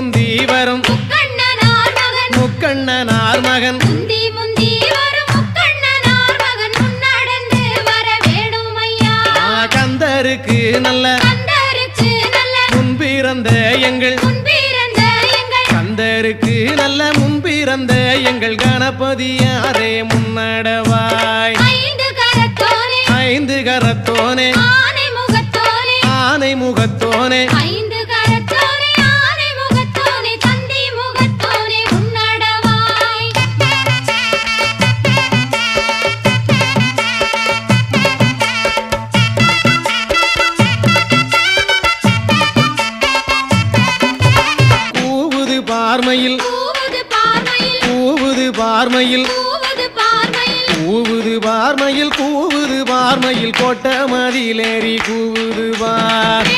முந்தி வரும் முக்கண்ணனார் மகன் கந்தருக்கு நல்ல முன்பிறந்த எங்கள் கந்தருக்கு நல்ல முன்பிறந்த எங்கள் கணபதியாரே முன்னடவாய் ஐந்து கரத்தோனே ஆனை முகத்தோனே பார்மையில் கூவுது பார்மையில் கூவுது பார்மையில் கூவுது பார்மையில் கோட்ட மதிலேறி கூவுது பார்